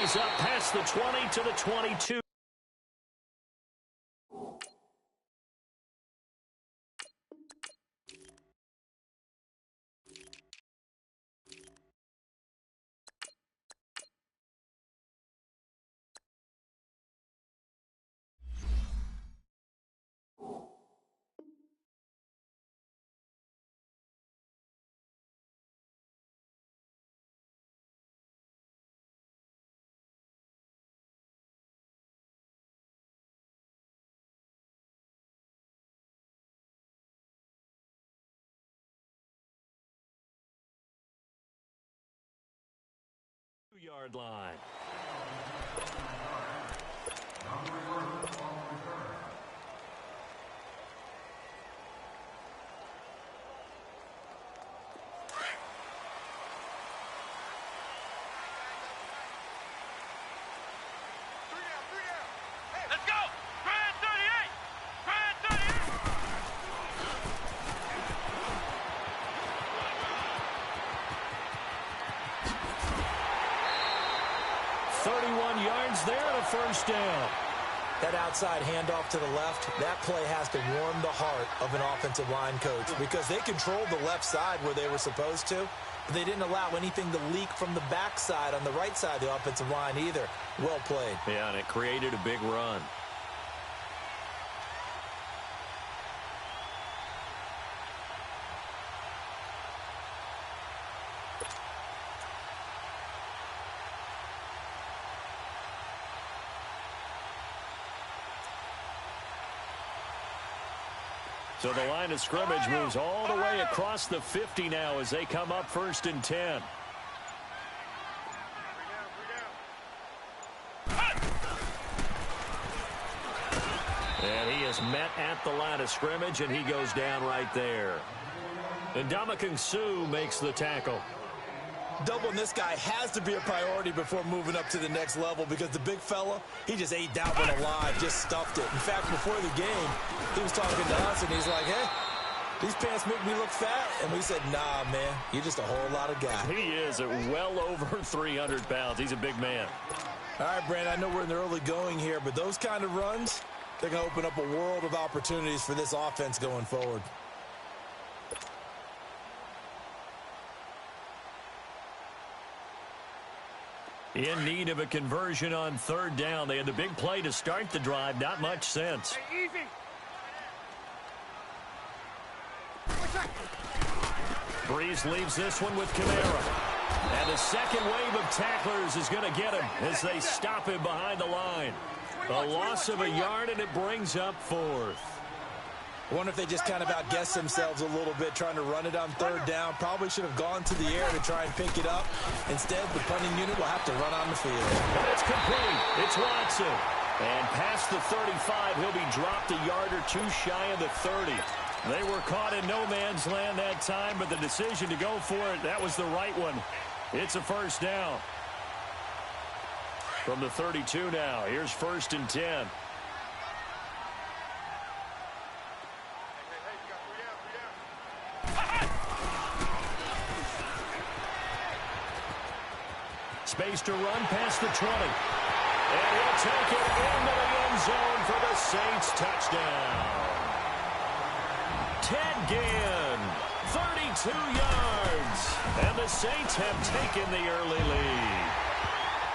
plays up past the 20 to the 22. Yard line. Let's go! Grand 38! Grand 31 yards there and a first down. That outside handoff to the left, that play has to warm the heart of an offensive line coach because they controlled the left side where they were supposed to, but they didn't allow anything to leak from the backside on the right side of the offensive line either. Well played. Yeah, and it created a big run. So the line of scrimmage moves all the way across the 50 now as they come up 1st and 10. And he is met at the line of scrimmage, and he goes down right there. And Ndamukong Suh makes the tackle. Doubling this guy has to be a priority before moving up to the next level because the big fella, he just ate Dalvin alive, just stuffed it. In fact, before the game, he was talking to us, and he's like, hey, these pants make me look fat. And we said, nah, man, you're just a whole lot of guy. He is at well over 300 pounds. He's a big man. All right, Brandon, I know we're in the early going here, but those kind of runs, they're going to open up a world of opportunities for this offense going forward. In need of a conversion on 3rd down. They had the big play to start the drive. Not much sense. Breeze leaves this one with Kamara. And the second wave of tacklers is going to get him as they stop him behind the line. A loss of a yard, and it brings up 4th. I wonder if they just kind of outguessed themselves a little bit trying to run it on 3rd down. Probably should have gone to the air to try and pick it up. Instead, the punting unit will have to run on the field. And it's complete. It's Watson. And past the 35, he'll be dropped a yard or two shy of the 30. They were caught in no man's land that time, but the decision to go for it, that was the right one. It's a first down. From the 32 now, here's 1st and 10. Space to run past the 20. And he'll take it into the end zone for the Saints touchdown. Ted Ginn, 32 yards. And the Saints have taken the early lead.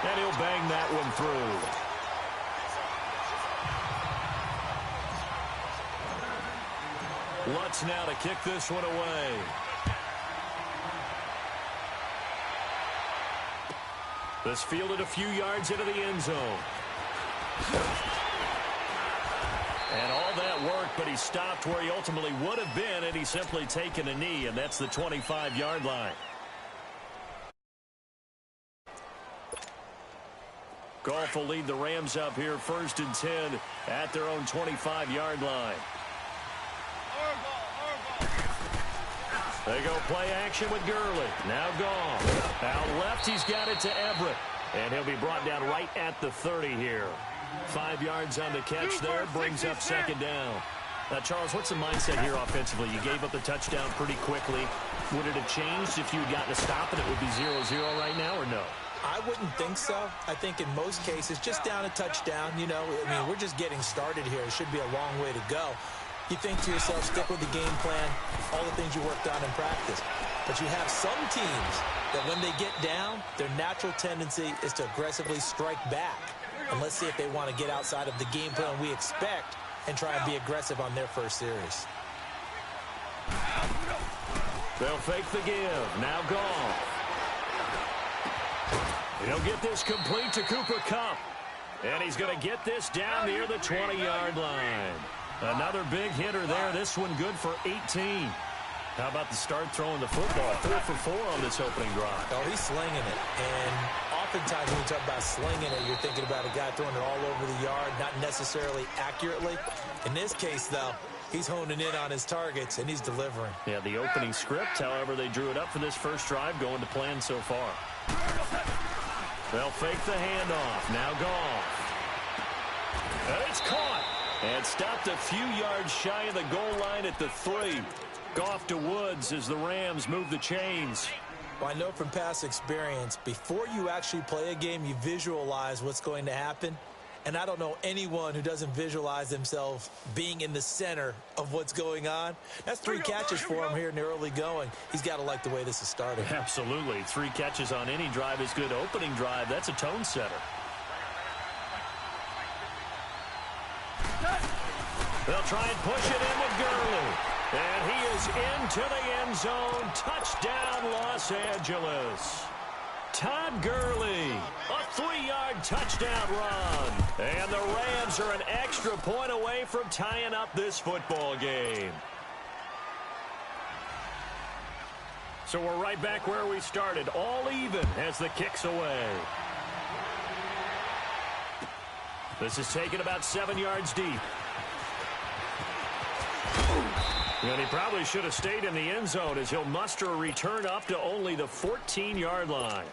And he'll bang that one through. Lutz now to kick this one away. This fielded a few yards into the end zone. And all that worked, but he stopped where he ultimately would have been, and he's simply taken a knee, and that's the 25-yard line. Goff will lead the Rams up here 1st and 10 at their own 25-yard line. They go play action with Gurley. Now Goff. Out left, he's got it to Everett. And he'll be brought down right at the 30 here. 5 yards on the catch there. Brings up 2nd down. Now, Charles, what's the mindset here offensively? You gave up the touchdown pretty quickly. Would it have changed if you had gotten a stop and it would be 0-0 right now or no? I I wouldn't think so. I think in most cases, just down a touchdown, you know, I mean, we're just getting started here. It should be a long way to go. You think to yourself, stick with the game plan, all the things you worked on in practice. But you have some teams that when they get down, their natural tendency is to aggressively strike back. And let's see if they want to get outside of the game plan we expect and try and be aggressive on their first series. They'll fake the give. Now gone. He'll get this complete to Cooper Kupp. And he's going to get this down near the 20-yard line. Another big hitter there. This one good for 18. How about the start throwing the football? 4 for 4 on this opening drive. Oh, he's slinging it. And oftentimes when you talk about slinging it, you're thinking about a guy throwing it all over the yard, not necessarily accurately. In this case, though, he's honing in on his targets, and he's delivering. Yeah, the opening script, however, they drew it up for this first drive, going to plan so far. They'll fake the handoff. Now Goff. And it's caught. And stopped a few yards shy of the goal line at the 3. Goff to Woods as the Rams move the chains. Well, I know from past experience, before you actually play a game, you visualize what's going to happen. And I don't know anyone who doesn't visualize themselves being in the center of what's going on. That's 3 catches for him here in the early going. He's got to like the way this is starting. Absolutely. 3 catches on any drive is good. Opening drive, that's a tone setter. They'll try and push it in with Gurley. And he is into the end zone. Touchdown, Los Angeles. Todd Gurley, a 3-yard touchdown run. And the Rams are an extra point away from tying up this football game. So we're right back where we started, all even as the kick's away. This is taken about 7 yards deep. And he probably should have stayed in the end zone as he'll muster a return up to only the 14-yard line.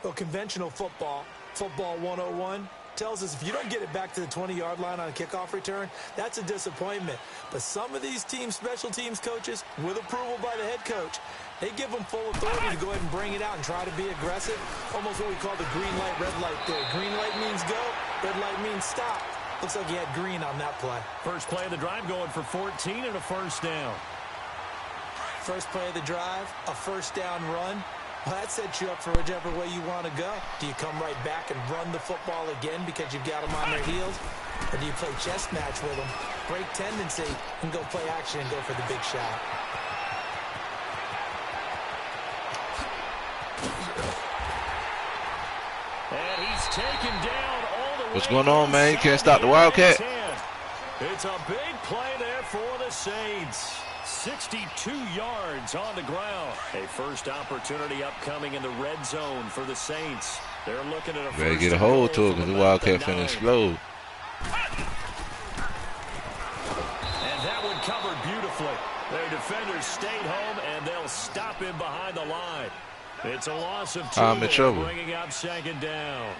Well, conventional football 101, tells us if you don't get it back to the 20-yard line on a kickoff return, that's a disappointment. But some of these teams, special teams coaches, with approval by the head coach, they give them full authority to go ahead and bring it out and try to be aggressive. Almost what we call the green light, red light theory. Green light means go, red light means stop. Looks like he had green on that play. First play of the drive going for 14 and a first down. First play of the drive, a first down run. Well, that sets you up for whichever way you want to go. Do you come right back and run the football again because you've got them on their heels? Or do you play chess match with them, break tendency, and go play action and go for the big shot? And he's taken down all the way. What's going on, man? You can't stop the Wildcat. It's a big play there for the Saints. 62 yards on the ground. A first opportunity upcoming in the red zone for the Saints. They're looking at a better get a hold to it because the Wildcat finna explode. And that one covered beautifully. Their defenders stayed home, and they'll stop him behind the line. It's a loss of 2. I'm in trouble. Bringing up second down.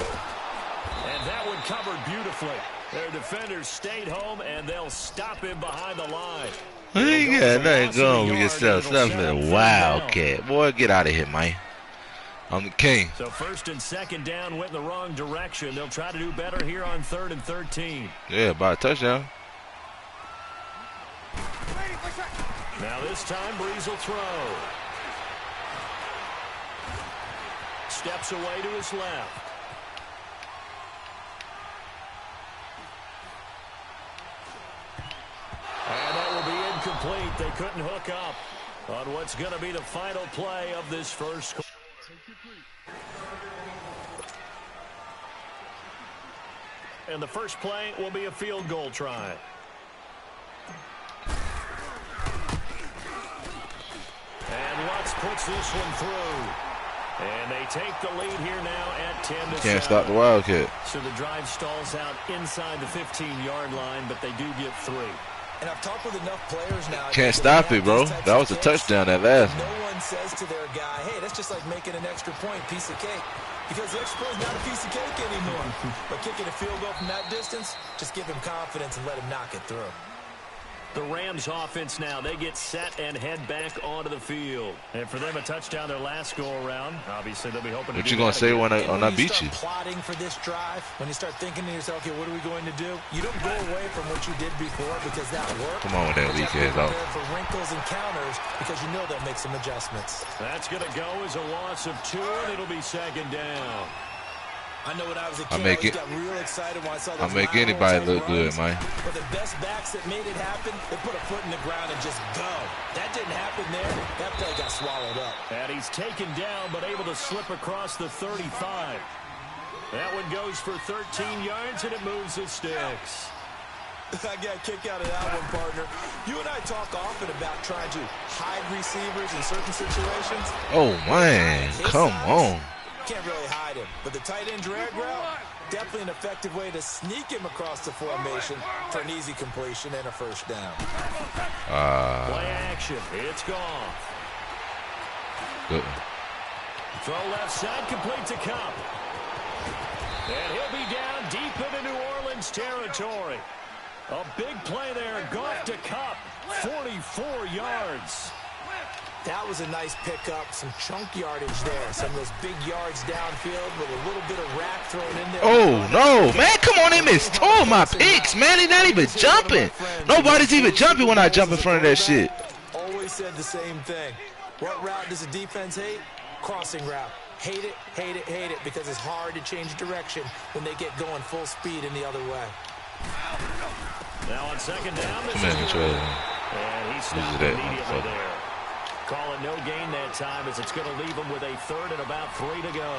And that one covered beautifully. Their defenders stayed home, and they'll stop him behind the line. You got nothing going with yourself. Something a Wildcat. Boy, get out of here, man. I'm the king. So first and second down went in the wrong direction. They'll try to do better here on 3rd and 13. Yeah, by a touchdown. Now this time, Breeze will throw. Steps away to his left. And that will be incomplete. They couldn't hook up on what's going to be the final play of this first. And the first play will be a field goal try. And Lutz puts this one through. And they take the lead here now at 10-7. Can't stop the Wildcat. So the drive stalls out inside the 15-yard line, but they do get 3. And I've talked with enough players now. Can't stop it, bro. That was a touchdown, that last one. No one says to their guy, hey, that's just like making an extra point, piece of cake. Because the extra point is not a piece of cake anymore. But kicking a field goal from that distance, just give him confidence and let him knock it through. The Rams offense now, they get set and head back onto the field. And for them, a touchdown their last go-around. Obviously, they'll be hoping to What you going to say when I beat you? Plotting for this drive, when you start thinking to yourself, okay, what are we going to do? You don't go away from what you did before because that worked. Come on with that weak ass out. For wrinkles and counters because you know they'll make some adjustments. That's going to go as a loss of 2, and it'll be second down. I know when I was a kid, I got real excited when I saw those. I'll make anybody look good, man. But the best backs that made it happen, they put a foot in the ground and just go. That didn't happen there. That play got swallowed up. And he's taken down, but able to slip across the 35. That one goes for 13 yards, and it moves the sticks. I got a kick out of that one, partner. You and I talk often about trying to hide receivers in certain situations. Oh, man. Come on. Can't really hide him, but the tight end drag route, definitely an effective way to sneak him across the formation for an easy completion and a first down. Play action, it's gone. Good. Throw left side, complete to Cup. And he'll be down deep into New Orleans territory. A big play there, Goff to Cup, 44 yards. That was a nice pickup, some chunk yardage there. Some of those big yards downfield with a little bit of rack thrown in there. Oh, no, man, come on, they missed all my picks, man. They're not even jumping. Nobody's even jumping when I jump in front of that shit. Always said the same thing. What route does the defense hate? Crossing route. Hate it, hate it, hate it, because it's hard to change direction when they get going full speed in the other way. Now on second down, this Man, and he stopped immediately there. Call it no gain that time as it's going to leave him with a third and about 3 to go.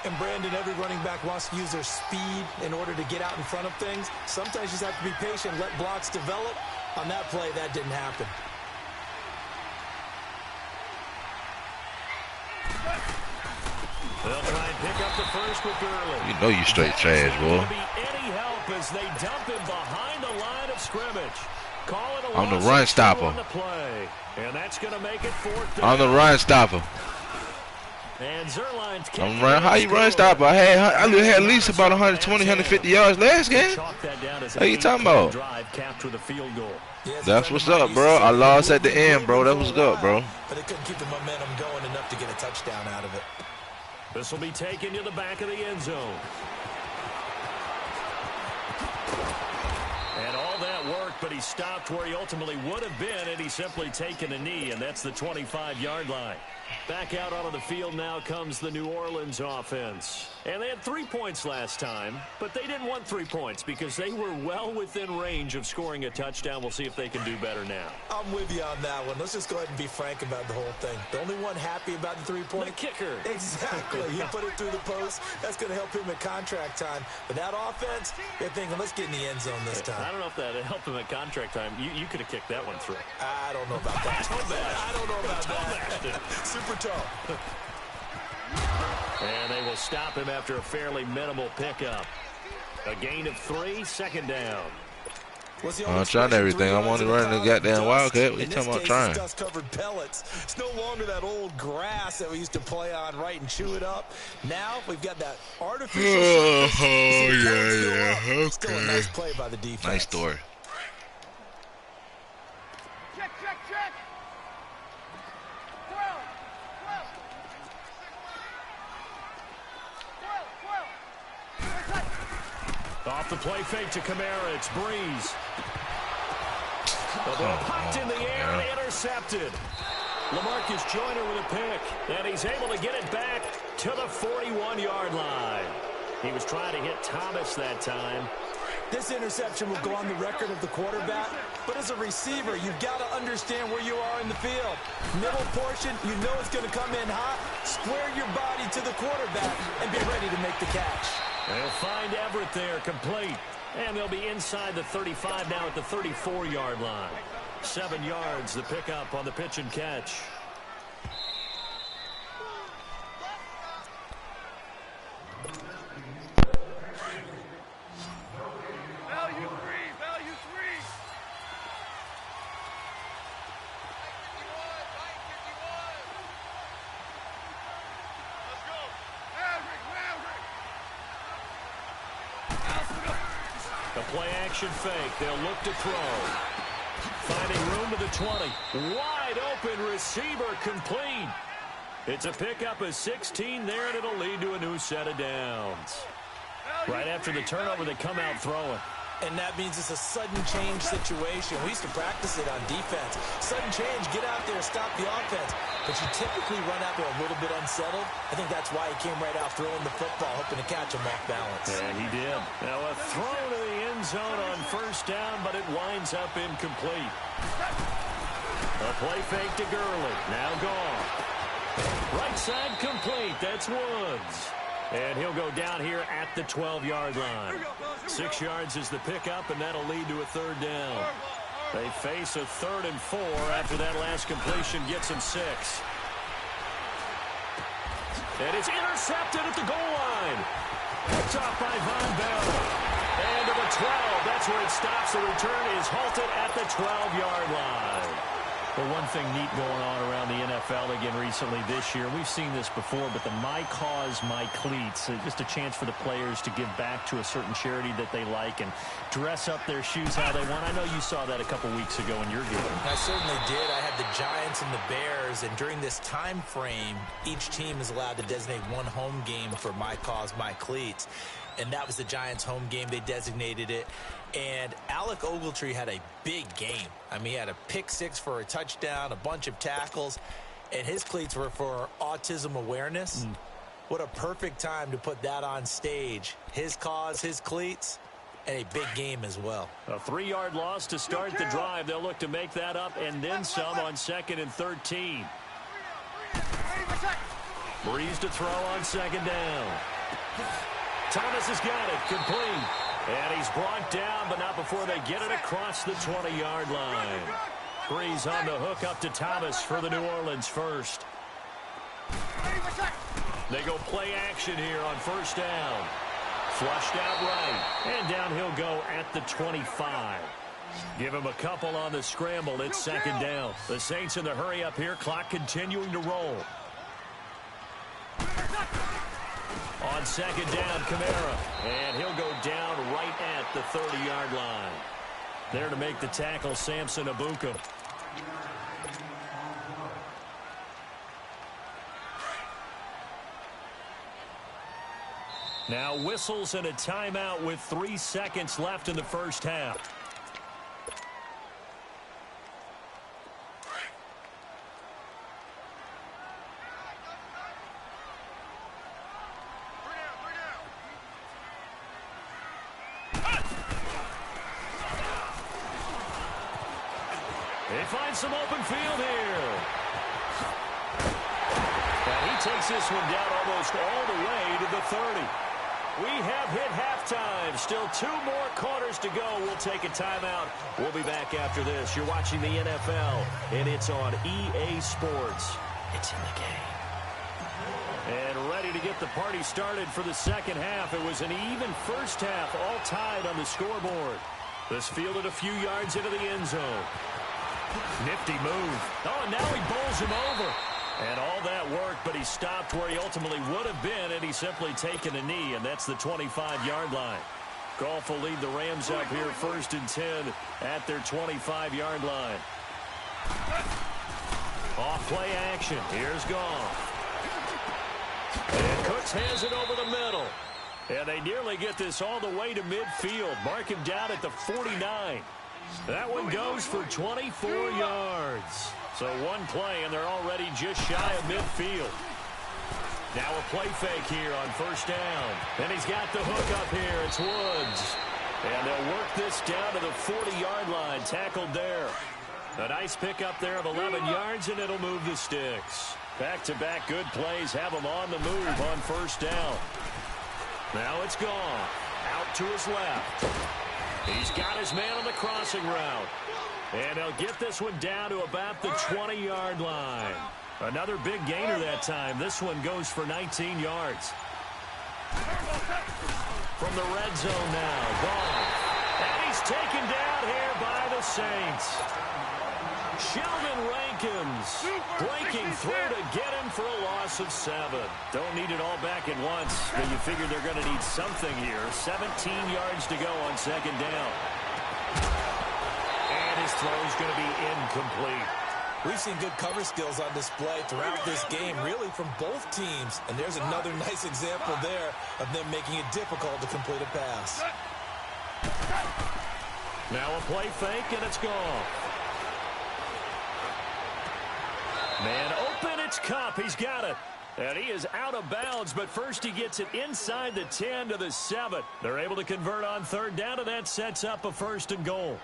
And Brandon, every running back wants to use their speed in order to get out in front of things. Sometimes you just have to be patient, let blocks develop. On that play, that didn't happen. They'll try and pick up the first with Gurley. You know you straight trash, boy. Be any help as they dump him behind the line of scrimmage. I'm the run stopper. And that's going to make it 4th down. I'm the run stopper. And Zerline's I'm run. How you run stopper? I had at least about 120, 150 yards last game. What you talking about? That's what's up, bro. I lost at the end, bro. That was up, bro. But they couldn't keep the momentum going enough to get a touchdown out of it. This will be taken to the back of the end zone. And all that worked, but he stopped where he ultimately would have been, and he's simply taken a knee, and that's the 25-yard line. Back out onto the field now comes the New Orleans offense. And they had 3 points last time, but they didn't want 3 points because they were well within range of scoring a touchdown. We'll see if they can do better now. I'm with you on that one. Let's just go ahead and be frank about the whole thing. The only one happy about the 3-point? The kicker. Exactly. He put it through the post. That's going to help him at contract time. But that offense, they're thinking, let's get in the end zone this time. I don't know if that helped him at contract time. You could have kicked that one through. I don't know about that. I don't know about that. Super toe. And they will stop him after a fairly minimal pickup. A gain of 3, second down. I'm trying everything. I want to run the goddamn Wildcat. What you talking about trying? Dust-covered pellets. It's no longer that old grass that we used to play on, right, and chew it up. Now we've got that artificial. Yeah. Okay. Still a nice play by the defense. Nice story. Check. Off the play fake to Kamara, it's Breeze. The ball popped in the air and intercepted. LaMarcus Joyner with a pick, and he's able to get it back to the 41-yard line. He was trying to hit Thomas that time. This interception will go on the record of the quarterback, but as a receiver, you've got to understand where you are in the field. Middle portion, you know it's going to come in hot. Square your body to the quarterback and be ready to make the catch. They'll find Everett there, complete. And they'll be inside the 35 now at the 34-yard line. 7 yards, the pickup on the pitch and catch. Value three. Let's go. Maverick. The A play-action fake. They'll look to throw. Finding room to the 20. Wide open receiver complete. It's a pickup of 16 there, and it'll lead to a new set of downs. Right after the turnover, they come out throwing. And that means it's a sudden change situation. We used to practice it on defense. Sudden change, get out there, stop the offense. But you typically run out there a little bit unsettled. I think that's why he came right out throwing the football, hoping to catch him off balance. And he did. Now a throw to the end zone on first down, but it winds up incomplete. A play fake to Gurley. Now gone. Right side complete. That's Woods. And he'll go down here at the 12-yard line. 6 yards is the pickup, and that'll lead to a third down. They face a 3rd and 4 after that last completion gets them 6. And it's intercepted at the goal line. Picked off by Von Bell. And to the 12. That's where it stops. The return is halted at the 12-yard line. Well, one thing neat going on around the NFL again recently this year, we've seen this before, but the My Cause, My Cleats, just a chance for the players to give back to a certain charity that they like and dress up their shoes how they want. I know you saw that a couple weeks ago in your game. I certainly did. I had the Giants and the Bears, and during this time frame, each team is allowed to designate one home game for My Cause, My Cleats. And that was the Giants' home game. They designated it. And Alec Ogletree had a big game. I mean, he had a pick 6 for a touchdown, a bunch of tackles, and his cleats were for autism awareness. What a perfect time to put that on stage. His cause, his cleats, and a big game as well. A 3-yard loss to start the drive. They'll look to make that up and then some on 2nd and 13. Breeze to throw on 2nd down. Thomas has got it, complete. And he's brought down, but not before they get it across the 20-yard line. Breeze on the hook up to Thomas for the New Orleans first. They go play action here on first down. Flushed out right, and down he'll go at the 25. Give him a couple on the scramble. It's 2nd down. The Saints in the hurry up here, clock continuing to roll. On 2nd down, Kamara. And he'll go down right at the 30-yard line. There to make the tackle, Samson Abuka. Now whistles and a timeout with 3 seconds left in the first half. They find some open field here. And he takes this one down almost all the way to the 30. We have hit halftime. Still 2 more quarters to go. We'll take a timeout. We'll be back after this. You're watching the NFL, and it's on EA Sports. It's in the game. And ready to get the party started for the second half. It was an even first half, all tied on the scoreboard. This fielded a few yards into the end zone. Nifty move. Oh, and now he bowls him over. And all that work, but he stopped where he ultimately would have been, and he's simply taken a knee, and that's the 25-yard line. Goff will lead the Rams up here 1st and 10 at their 25-yard line. Off play action. Here's Goff. And Cooks has it over the middle. And they nearly get this all the way to midfield. Mark him down at the 49. That one goes for 24 yards. So one play, and they're already just shy of midfield. Now a play fake here on first down. And he's got the hook up here. It's Woods. And they'll work this down to the 40-yard line. Tackled there. A nice pickup there of 11 yards, and it'll move the sticks. Back-to-back good plays have him on the move on first down. Now it's gone. Out to his left. He's got his man on the crossing route. And he'll get this one down to about the 20-yard line. Another big gainer that time. This one goes for 19 yards. From the red zone now. Gone. And he's taken down here by the Saints. Sheldon Rankins breaking through to get him for a loss of 7. Don't need it all back at once, but you figure they're going to need something here. 17 yards to go on second down. And his throw is going to be incomplete. We've seen good cover skills on display throughout this game, really from both teams. And there's another nice example there of them making it difficult to complete a pass. Now a play fake, and it's gone. Man open, it's Cup. He's got it. And he is out of bounds, but first he gets it inside the 10 to the 7. They're able to convert on third down, and that sets up a 1st and goal.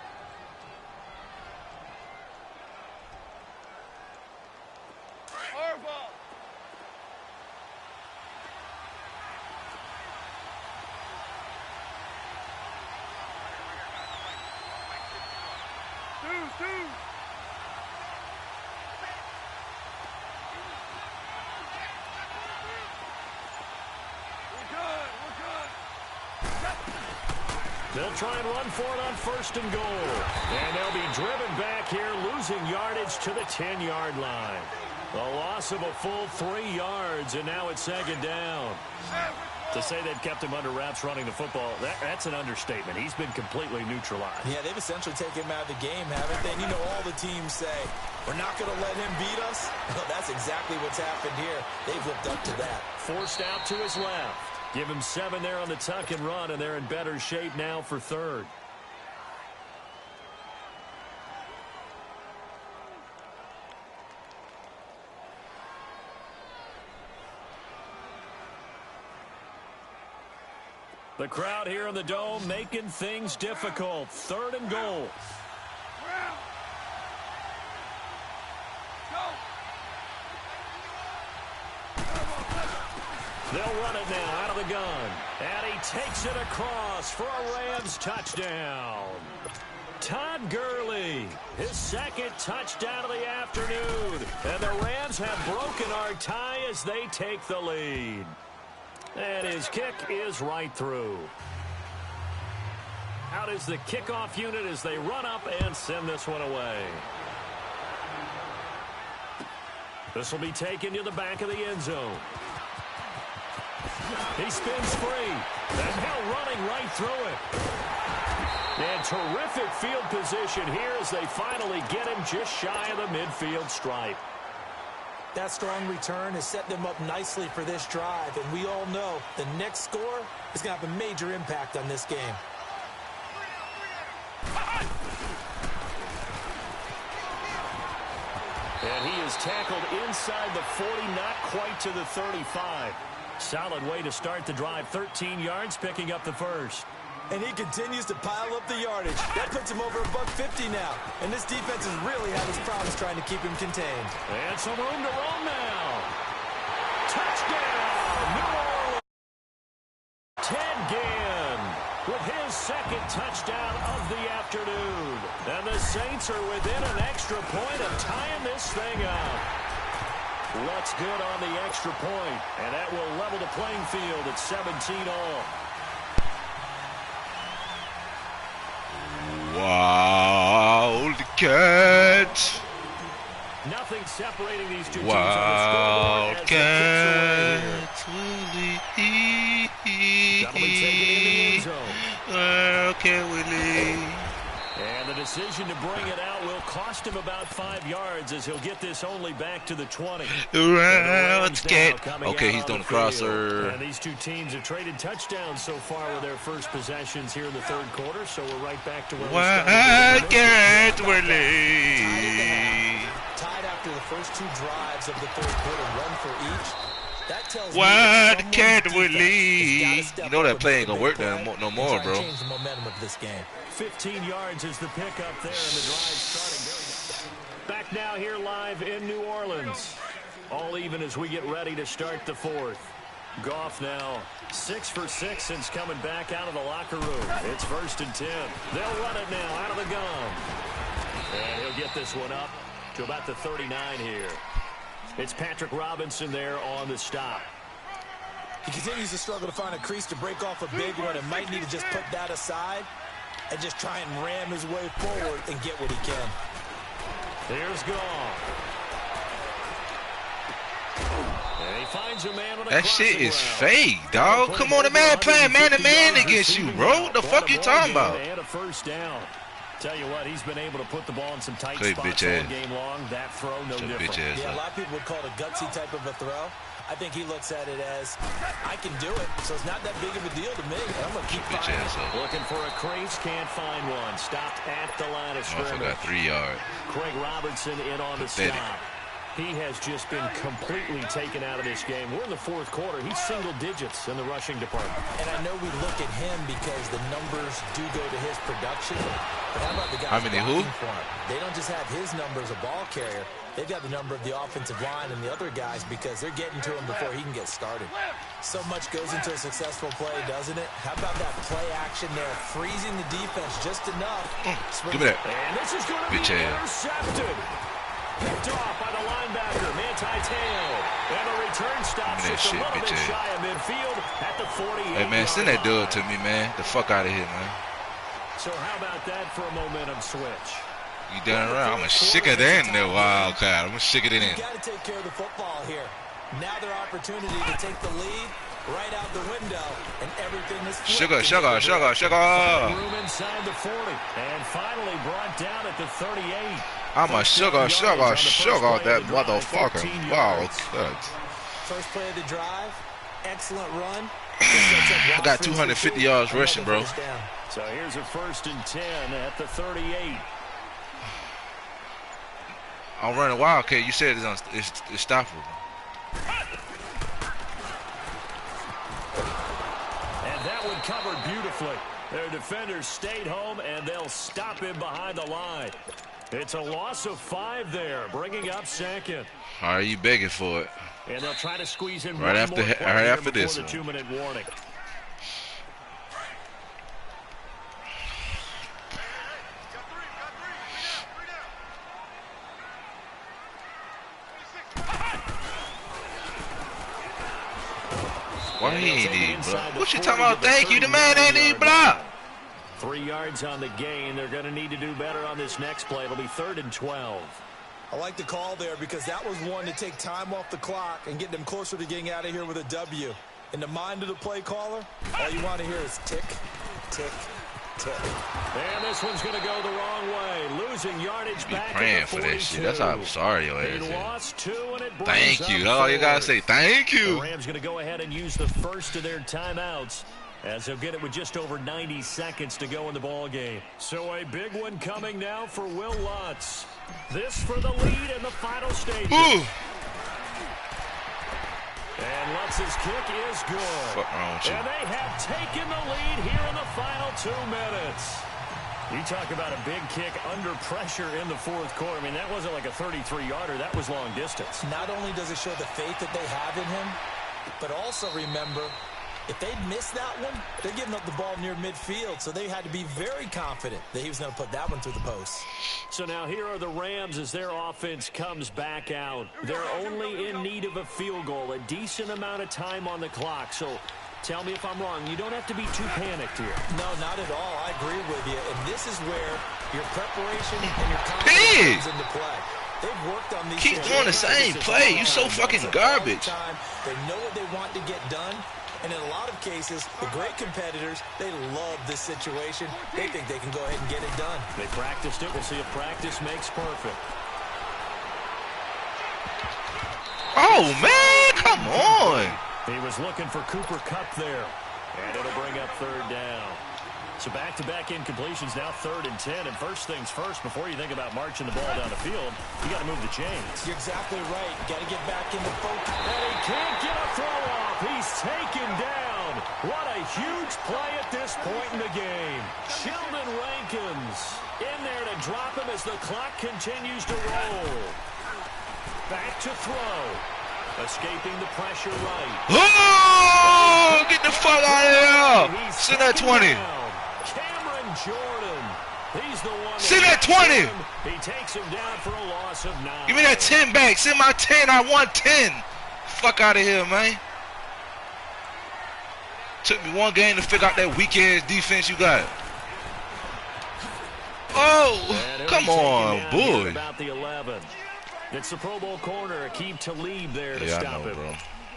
They'll try and run for it on 1st and goal. And they'll be driven back here, losing yardage to the 10-yard line. A loss of a full 3 yards, and now it's 2nd down. To say they've kept him under wraps running the football, that's an understatement. He's been completely neutralized. Yeah, they've essentially taken him out of the game, haven't they? And you know all the teams say, we're not going to let him beat us. Well, that's exactly what's happened here. They've lived up to that. Forced out to his left. Give him 7 there on the tuck and run, and they're in better shape now for 3rd. The crowd here in the Dome making things difficult. 3rd and goal. They'll run it now out of the gun. And he takes it across for a Rams touchdown. Todd Gurley, his 2nd touchdown of the afternoon. And the Rams have broken our tie as they take the lead. And his kick is right through. Out is the kickoff unit as they run up and send this one away. This will be taken to the back of the end zone. He spins free. And now running right through it. And terrific field position here as they finally get him just shy of the midfield stripe. That strong return has set them up nicely for this drive, and we all know the next score is going to have a major impact on this game. And he is tackled inside the 40, not quite to the 35. Solid way to start the drive. 13 yards, picking up the 1st. And he continues to pile up the yardage. That puts him over $150 now. And this defense has really had its problems trying to keep him contained. And some room to roam now. Touchdown, New Orleans. Ted Ginn with his 2nd touchdown of the afternoon. And the Saints are within an extra point of tying this thing up. Looks good on the extra point, and that will level the playing field at 17-all. Wildcat. Nothing separating these two teams WildCatWillie. Gentlemen taking it in the end zone. WildCatWillie. And the decision to bring it out will cost him about 5 yards as he'll get this only back to the 20. Okay, he's doing the crosser. And these two teams have traded touchdowns so far with their first possessions here in the 3rd quarter, so we're right back to where we started. WildCatWillie. Tied after the first 2 drives of the 3rd quarter, 1 for each. That tells WildCatWillie. You know that play ain't gonna work no more, bro. Change the momentum of this game. 15 yards is the pickup there, and the drive starting. Back now here live in New Orleans. All even as we get ready to start the 4th. Goff now 6 for 6 since coming back out of the locker room. It's 1st and 10. They'll run it now out of the gun. And he'll get this one up to about the 39 here. It's Patrick Robinson there on the stop. He continues to struggle to find a crease to break off a big one and might need to just put that aside and just try and ram his way forward and get what he can. Here's Gall. And he finds a man on a That shit is route. fake, dog. Come on, the man playing man-to-man against you, bro. What the fuck you talking about? And a first down. Tell you what, he's been able to put the ball in some tight spots all game long. That throw, no different. Yeah, a lot of people would call it a gutsy type of a throw. I think he looks at it as, I can do it, so it's not that big of a deal to me. I'm going to keep firing. Looking for a crease, can't find one. Stopped at the line of scrimmage. Got 3 yards. Craig Robertson in on the stop. He has just been completely taken out of this game. We're in the fourth quarter. He's single digits in the rushing department. And I know we look at him because the numbers do go to his production. But how about the guys blocking for him? They don't just have his number as a ball carrier. They've got the number of the offensive line and the other guys because they're getting to him before he can get started. So much goes into a successful play, doesn't it? How about that play action there, freezing the defense just enough. Give me that. And this is going to be intercepted. Picked off by the linebacker, Manti-Te'o. And the return stops just a little bit shy of midfield at the 48. Hey, man, send that dude to me, man. The fuck out of here, man. So how about that for a momentum switch? You done around. I'm going to stick it in there, Wildcat. I'm going to stick it in. You got to take care of the football here. Now their opportunity to take the lead right out the window, and everything is sugar. Room inside the 40, and finally brought down at the 38. I'm a sugar that motherfucker. Wow. First play of the drive, excellent run. I got 250 yards rushing, bro. So here's a 1st and 10 at the 38. I'm running Wildcat. You said it's stoppable. And that one covered beautifully. Their defenders stayed home, and they'll stop him behind the line. It's a loss of 5 there, bringing up 2nd. Are you begging for it? And they'll try to squeeze in right after this the 2-minute warning. Why he ain't need block? What you talking about? Thank you. The man ain't need block. 3 yards on the gain. They're going to need to do better on this next play. It'll be 3rd and 12. I like the call there because that was one to take time off the clock and get them closer to getting out of here with a W. In the mind of the play caller, all you want to hear is tick, tick, tick. And this one's going to go the wrong way. Losing yardage back praying at the 42. for that shit. That's how I'm sorry your ass is. Lost 2, and it thank you. All you got to say, thank you. The Rams going to go ahead and use the first of their timeouts, as they'll get it with just over 90 seconds to go in the ball game. So a big one coming now for Will Lutz. This for the lead in the final stages. Ooh. And Lutz's kick is good. What's wrong with you? And they have taken the lead here in the final 2 minutes. You talk about a big kick under pressure in the fourth quarter. I mean, that wasn't like a 33-yarder. That was long distance. Not only does it show the faith that they have in him, but also remember, if they'd missed that one, they're giving up the ball near midfield, so they had to be very confident that he was going to put that one through the post. So now here are the Rams as their offense comes back out. They're only in need of a field goal, a decent amount of time on the clock. So tell me if I'm wrong. You don't have to be too panicked here. No, not at all. I agree with you. And this is where your preparation and your confidence comes into play. They've worked on these. Keep doing the same play. You so fucking garbage. They know what they want to get done. And in a lot of cases, the great competitors, they love this situation. They think they can go ahead and get it done. They practiced it. We'll see if practice makes perfect. Oh, man, come on. He was looking for Cooper Kupp there. And it'll bring up 3rd down. So back-to-back incompletions, now 3rd and 10. And first things first, before you think about marching the ball down the field, you got to move the chains. You're exactly right. Got to get back in the focus. And he can't get a throw off. He's taken down. What a huge play at this point in the game. Sheldon Rankins in there to drop him as the clock continues to roll. Back to throw. Escaping the pressure right. Oh, get the fuck out of here. Send that 20. Cameron Jordan. He's the one. Send that 20. He takes him down for a loss of 9. Give me that 10 back. Send my 10. I want 10. Fuck out of here, man. Took me one game to figure out that weak-ass defense you got. Oh, come on, boy. About the 11. It's the Pro Bowl corner, Aqib Talib there to stop him. Bro.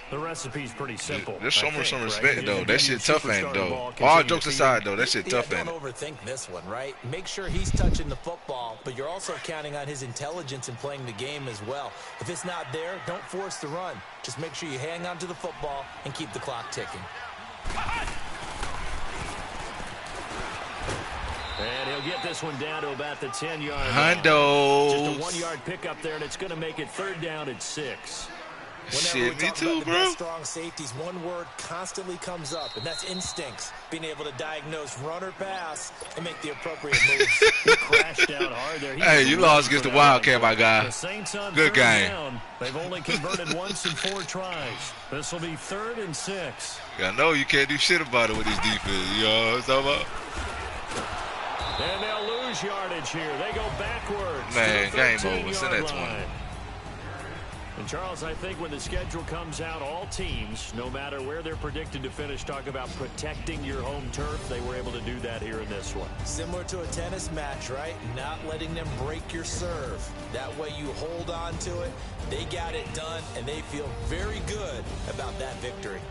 The recipe's pretty simple. Just show me some respect, right? though. That shit tough, ain't though. All jokes aside, though, that shit tough, ain't. Don't overthink this one, right? Make sure he's touching the football, but you're also counting on his intelligence in playing the game as well. If it's not there, don't force the run. Just make sure you hang on to the football and keep the clock ticking. And he'll get this one down to about the 10-yard line. Just a 1-yard pickup there, and it's going to make it 3rd down at 6. Shit, me too, bro. Strong safeties, one word constantly comes up, and that's instincts. Being able to diagnose run or pass and make the appropriate moves. He crashed out hard there. Hey, you lost against the Wildcat, my guy. The Saints on good game. Down. They've only converted once in 4 tries. This will be 3rd and 6. I know you can't do shit about it with this defense. You know what I'm talking about? And they'll lose yardage here. They go backwards. Man, game over. Send that to him. And Charles, I think when the schedule comes out, all teams, no matter where they're predicted to finish, talk about protecting your home turf. They were able to do that here in this one. Similar to a tennis match, right? Not letting them break your serve. That way you hold on to it. They got it done, and they feel very good about that victory.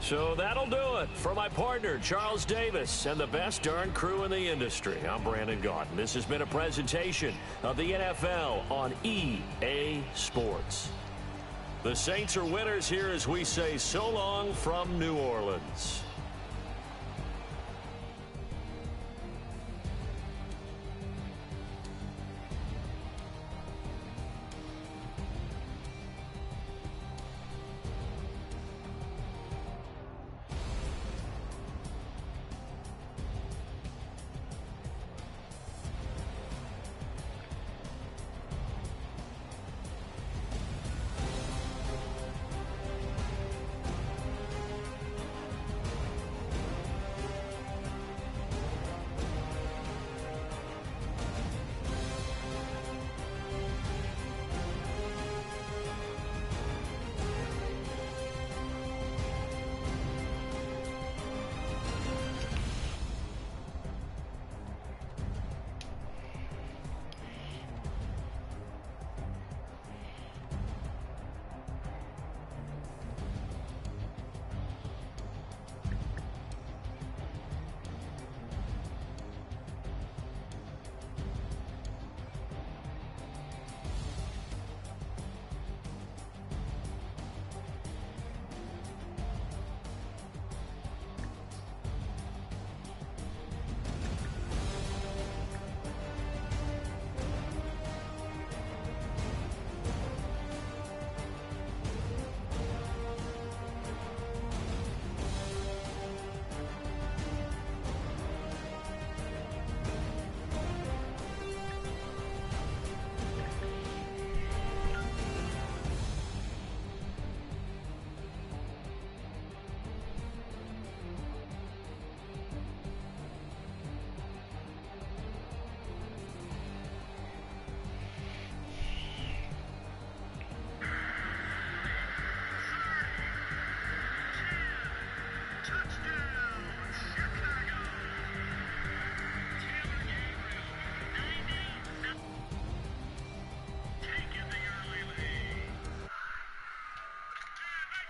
So that'll do it for my partner, Charles Davis, and the best darn crew in the industry. I'm Brandon Gaudin. This has been a presentation of the NFL on EA Sports. The Saints are winners here as we say so long from New Orleans.